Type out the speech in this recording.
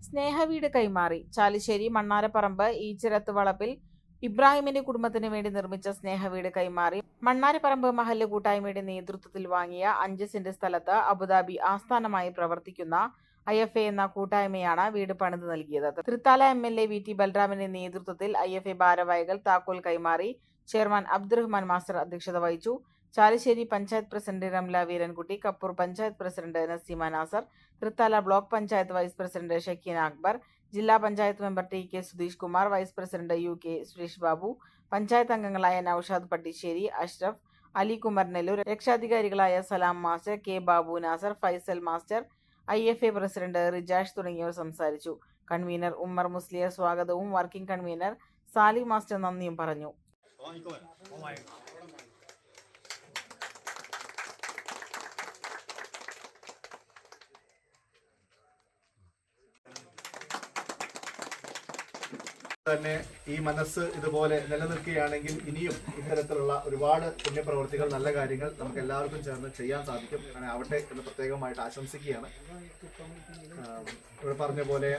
സ്നേഹവീട് കൈമാറി. ചാലിശ്ശേരി മണ്ണാരപ്പറമ്പ് ഈച്ചിറത്ത് വളപ്പിൽ ഇബ്രാഹിമിന്റെ കുടുംബത്തിന് വേണ്ടി നിർമ്മിച്ച സ്നേഹവീട് കൈമാറി. മണ്ണാരപ്പറമ്പ് മഹല്ല് കൂട്ടായ്മയുടെ നേതൃത്വത്തിൽ വാങ്ങിയ 5 സെന്റ് സ്ഥലത്ത് അബുദാബി ആസ്ഥാനമായി പ്രവർത്തിക്കുന്ന IFA എന്ന കൂട്ടായ്മയാണ് വീട് പണിത് നൽകിയത്. തൃത്താല MLA VT ബൽറാമിന്റെ നേതൃത്വത്തിൽ IFA ഭാരവാഹികൾ താക്കോൽ കൈമാറി. ചെയർമാൻ അബ്ദുറഹ്മാൻ മാസ്റ്റർ അധ്യക്ഷത വഹിച്ചു. Chalissery panchayat president Ramla Veerankutty, Kappur panchayat president Naseema Nasar, Thrithala block panchayat vice president Shakeena Akbar, ജില്ലാ panchayat member TK Sudheesh Kumar, vice president UK Suresh Babu, panchayat അംഗങ്ങളായ നൌഷാദ് പട്ടിശ്ശേരി, അഷ്റഫ്, അലി കുമർനെല്ലൂർ, രക്ഷാധികാരികളായ Salam master, K Babu Nasar, Faisal master, IFA president Rijash തുടങ്ങിയവർ സംസാരിച്ചു. കൺവീനർ ഉമ്മർ മുസ്ലിയർ സ്വാഗതവും വർക്കിംഗ് കൺവീനർ സാലി മാസ്റ്റർ നന്ദിയും പറഞ്ഞു. തന്നെ ഈ മനസ്സ് ഇതുപോലെ നിലനിൽക്കുകയാണെങ്കിൽ ഇനിയും ഇത്തരത്തിലുള്ള ഒരുപാട് പുണ്യപ്രവർത്തികൾ, നല്ല കാര്യങ്ങൾ നമുക്ക് എല്ലാവർക്കും ചേർന്ന് ചെയ്യാൻ സാധിക്കും. അങ്ങനെ ആവട്ടെ എന്ന് പ്രത്യേകമായിട്ട് ആശംസിക്കുകയാണ്. ഇവിടെ പറഞ്ഞ പോലെ